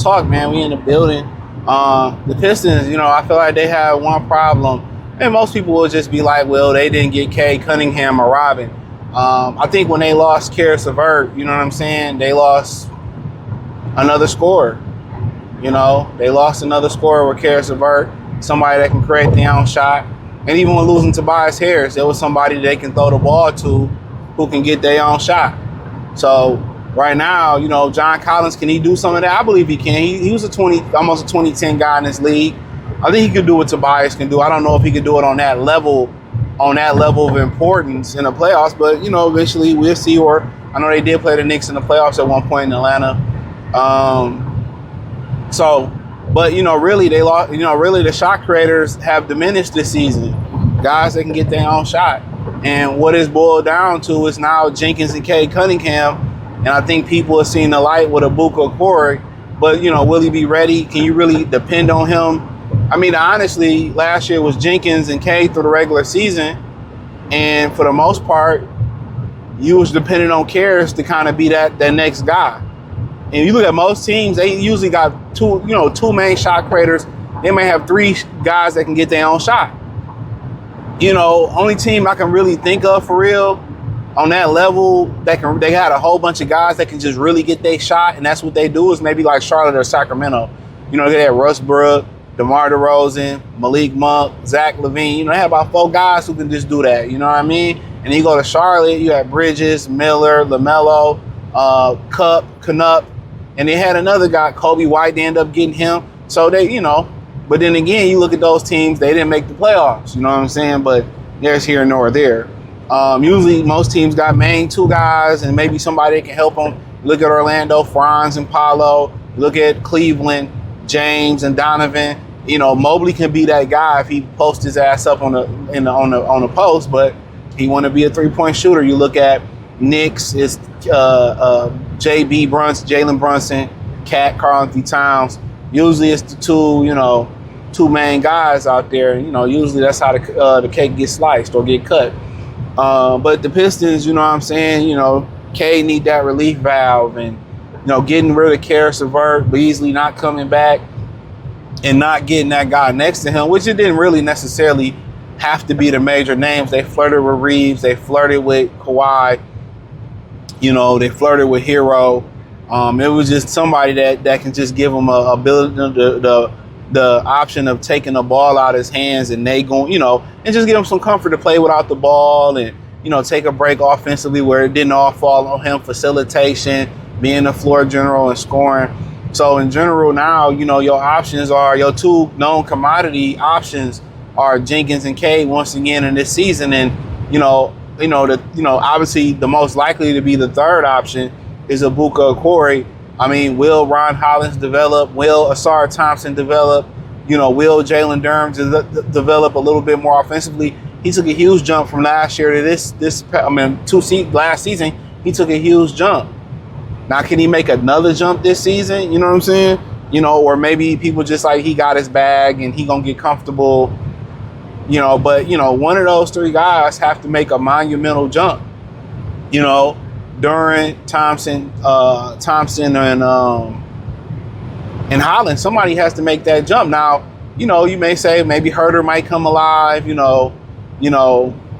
talk, man. We in the building. The Pistons, I feel like they have one problem. And most people will just be like, well, they didn't get Cade Cunningham or Robin. I think when they lost Karis LeVert, you know what I'm saying? They lost another scorer. They lost another scorer with Karis LeVert, somebody that can create their own shot. And even when losing Tobias Harris, there was somebody they can throw the ball to who can get their own shot. So right now, John Collins, can he do some of that? I believe he can. He was almost a 2010 guy in this league. I think he could do what Tobias can do. I don't know if he could do it on that level of importance in the playoffs, but eventually we'll see. Or I know they did play the Knicks in the playoffs at one point in Atlanta. But really they lost. Really the shot creators have diminished this season. Guys that can get their own shot, and what it's boiled down to is now Jenkins and Cade Cunningham. And I think people have seen the light with Abuka Corey. But will he be ready? Can you really depend on him? I mean, honestly, last year was Jenkins and Cade through the regular season, and for the most part, you was dependent on Karis to kind of be that next guy. And you look at most teams, they usually got two main shot creators. They may have three guys that can get their own shot. Only team I can really think of for real on that level they had a whole bunch of guys that can just really get their shot, and that's what they do is maybe like Charlotte or Sacramento. They had Russ Brook, DeMar DeRozan, Malik Monk, Zach LaVine. They have about 4 guys who can just do that. You know what I mean? And you go to Charlotte, you have Bridges, Miller, LaMelo, Cup, Knupp. And they had another guy, Kobe White, they ended up getting him. So they, but then again, you look at those teams, they didn't make the playoffs. You know what I'm saying? But there's here nor there. Usually most teams got main 2 guys and maybe somebody that can help them. Look at Orlando, Franz and Paolo. Look at Cleveland, James and Donovan. Mobley can be that guy if he posts his ass up on the post, but he want to be a 3-point shooter. You look at Knicks, it's JB Brunson, Jalen Brunson, Cat, Karl-Anthony Towns. Usually it's the two main guys out there. Usually that's how the cake gets sliced or get cut. But the Pistons, what I'm saying, Cade need that relief valve, and getting rid of Karis LeVert, Beasley not coming back, and not getting that guy next to him, which it didn't really necessarily have to be the major names. They flirted with Reeves, they flirted with Kawhi, they flirted with Hero. It was just somebody that can just give them a ability, the option of taking the ball out of his hands, and they go, and just give him some comfort to play without the ball, and take a break offensively where it didn't all fall on him. Facilitation, being the floor general, and scoring. So in general now, your options are, your 2 known commodity options are Jenkins and Cade once again in this season, and obviously the most likely to be the third option is Abuka Corey. I mean, will Ron Hollins develop? Will Asar Thompson develop? Will Jalen Durham develop a little bit more offensively? He took a huge jump from last year to last season. He took a huge jump. Now, can he make another jump this season? You know what I'm saying? Or maybe people just like he got his bag and he gonna get comfortable. But one of those 3 guys have to make a monumental jump. Duran, Thompson, and Holland. Somebody has to make that jump. Now, you may say maybe Herter might come alive.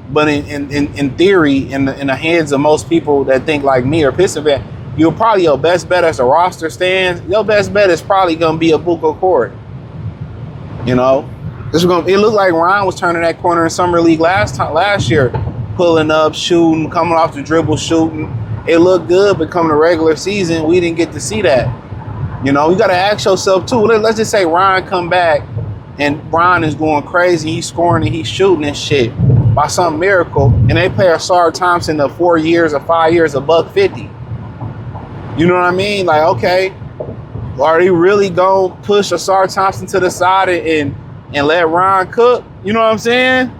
But in theory, in the hands of most people that think like me or Piston fan, your best bet as the roster stands, your best bet is probably gonna be Abuka Corey. It looked like Ron was turning that corner in summer league last year, pulling up, shooting, coming off the dribble, shooting. It looked good, but come the regular season, we didn't get to see that. You got to ask yourself too. Let's just say Ron come back and Ron is going crazy. He's scoring and he's shooting and shit by some miracle, and they play Asar Thompson of 4 years or 5 years, $150. You know what I mean? Like, okay, are they really gonna push Asar Thompson to the side and let Ron cook? You know what I'm saying?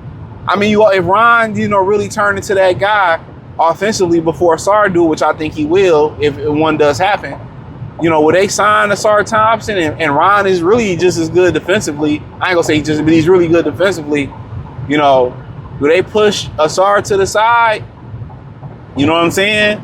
I mean, if Ron, really turn into that guy offensively before Asar do, which I think he will if one does happen, will they sign Asar Thompson and Ron is really just as good defensively? I ain't gonna say but he's really good defensively. Do they push Asar to the side? You know what I'm saying?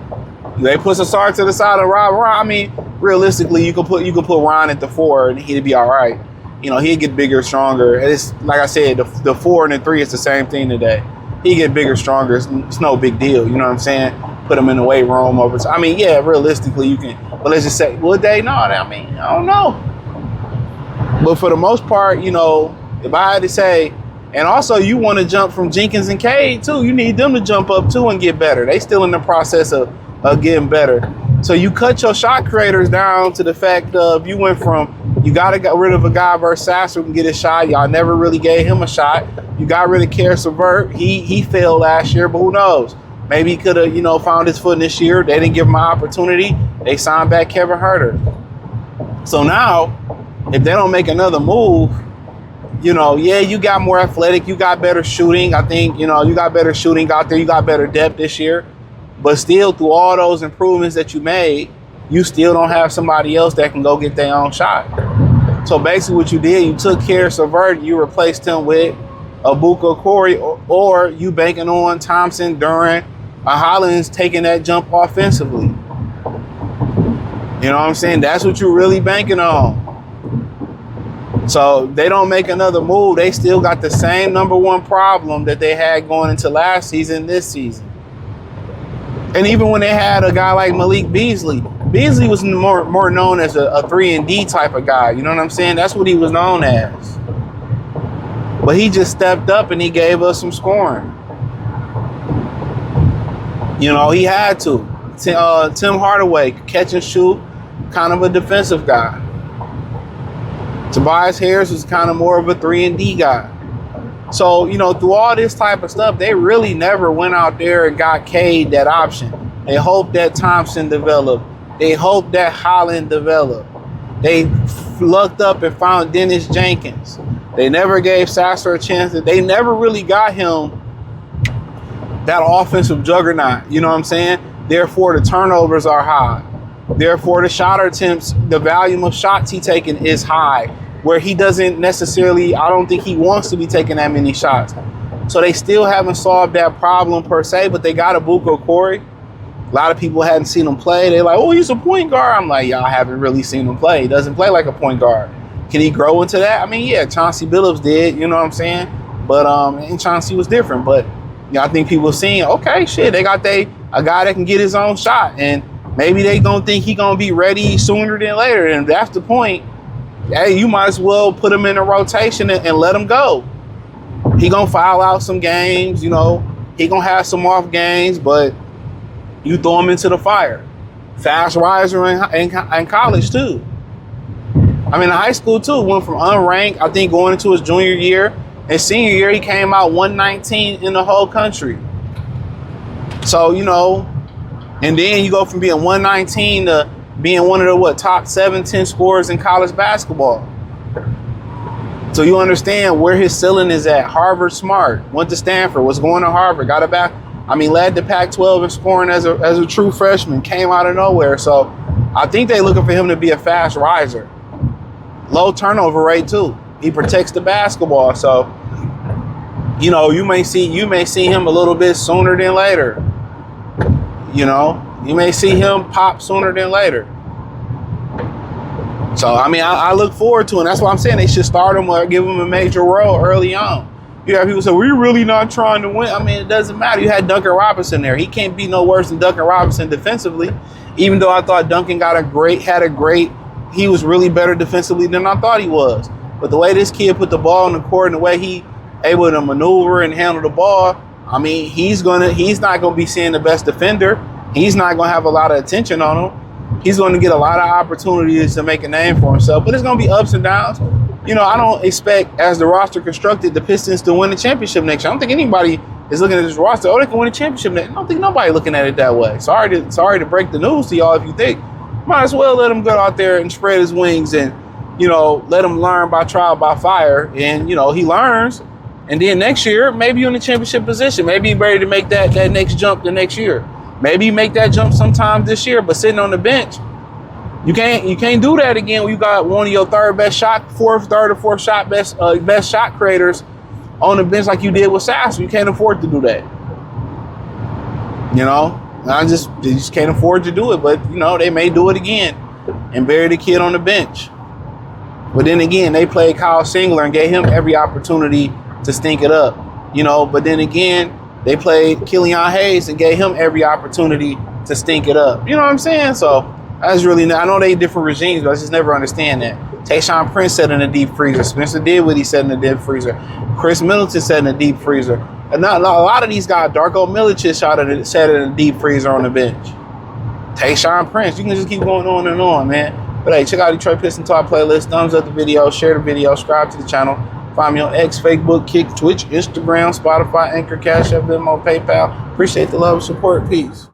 They push Asar to the side of Ron. I mean, realistically, you could put Ron at the 4 and he'd be all right. You know, he'd get bigger, stronger. It's like I said, the 4 and the 3 is the same thing today. He get bigger, stronger. It's no big deal. You know what I'm saying? Put him in the weight room over time. I mean, yeah, realistically you can. But let's just say, would they? No, I mean, I don't know. But for the most part, you know, if I had to say, and also you want to jump from Jenkins and Cade too. You need them to jump up too and get better. They still in the process of getting better. So you cut your shot creators down to the fact of you went from, you got to get rid of a guy versus Sasser who can get a shot. Y'all never really gave him a shot. You got rid of Karis LeVert. He failed last year, but who knows? Maybe he could have, you know, found his footing this year. They didn't give him an opportunity. They signed back Kevin Huerter. So now, if they don't make another move, you know, yeah, you got more athletic. You got better shooting. I think, you know, you got better shooting out there. You got better depth this year. But still, through all those improvements that you made, you still don't have somebody else that can go get their own shot. So basically what you did, you took Karis LeVert, you replaced him with Abuka Corey, or you banking on Thompson, Duran, or Hollins taking that jump offensively. You know what I'm saying? That's what you're really banking on. So they don't make another move. They still got the same #1 problem that they had going into last season, this season. And even when they had a guy like Malik Beasley was more known as a 3-and-D type of guy. You know what I'm saying? That's what he was known as. But he just stepped up and he gave us some scoring. You know, he had to. Tim Hardaway, catch and shoot, kind of a defensive guy. Tobias Harris was kind of more of a 3-and-D guy. So, you know, through all this type of stuff, they really never went out there and got Cade that option. They hoped that Thompson developed. They hoped that Holland developed. They lucked up and found Dennis Jenkins. They never gave Sasser a chance. They never really got him that offensive juggernaut. You know what I'm saying? Therefore, the turnovers are high. Therefore, the shot attempts, the volume of shots he taking is high, where he doesn't necessarily, I don't think he wants to be taking that many shots. So they still haven't solved that problem per se, but they got Abuka Corey. A lot of people hadn't seen him play. They're like, oh, he's a point guard. I'm like, y'all haven't really seen him play. He doesn't play like a point guard. Can he grow into that? I mean, yeah, Chauncey Billups did, you know what I'm saying? But and Chauncey was different. But I think people seeing, okay, shit, they got a guy that can get his own shot. And maybe they gonna think he gonna be ready sooner than later. And if that's the point, hey, you might as well put him in a rotation and let him go. He gonna foul out some games, you know. He gonna have some off games, but you throw him into the fire. Fast riser in college too. I mean, in high school too. Went from unranked, I think, going into his junior year. And senior year, he came out 119 in the whole country. So, you know, and then you go from being 119 to being one of the, top 7-10 scorers in college basketball. So you understand where his ceiling is at. Harvard smart, went to Stanford, was going to Harvard, got it back. I mean, led the Pac-12 in scoring as a true freshman, came out of nowhere. So I think they're looking for him to be a fast riser. Low turnover rate too. He protects the basketball. So, you know, you may see him a little bit sooner than later. You know, you may see him pop sooner than later. So, I mean, I look forward to it. And that's why I'm saying they should start him or give him a major role early on. You have people say, we're really not trying to win. I mean, it doesn't matter. You had Duncan Robinson there. He can't be no worse than Duncan Robinson defensively, even though I thought Duncan he was really better defensively than I thought he was. But the way this kid put the ball on the court and the way he able to maneuver and handle the ball, I mean, he's not gonna be seeing the best defender. He's not gonna have a lot of attention on him. He's gonna get a lot of opportunities to make a name for himself. But it's gonna be ups and downs. You know, I don't expect, as the roster constructed, the Pistons to win the championship next year. I don't think anybody is looking at this roster, oh, they can win a championship next year. I don't think nobody looking at it that way. Sorry to break the news to y'all if you think. Might as well let him go out there and spread his wings and, you know, let him learn by trial by fire. And, you know, he learns. And then next year, maybe you're in the championship position. Maybe you're ready to make that next jump the next year. Maybe you make that jump sometime this year, but sitting on the bench, you can't do that again when you got one of your third or fourth shot best shot creators on the bench like you did with Sasser. You can't afford to do that. You know, they just can't afford to do it. But you know, they may do it again. and bury the kid on the bench. But then again, they played Kyle Singler and gave him every opportunity to stink it up, you know. But then again, they played Killian Hayes and gave him every opportunity to stink it up. You know what I'm saying? So that's really, I know they different regimes, but I just never understand that. Tayshaun Prince sat in the deep freezer. Spencer Dinwiddie sat in the deep freezer. Chris Middleton sat in the deep freezer. And not, a lot of these guys, Darko Milicic sat in the deep freezer on the bench. Tayshaun Prince, you can just keep going on and on, man. But hey, check out Detroit Pistons Talk playlist. Thumbs up the video, share the video, subscribe to the channel. Find me on X, Facebook, Kick, Twitch, Instagram, Spotify, Anchor, Cash App, Venmo, PayPal. Appreciate the love and support. Peace.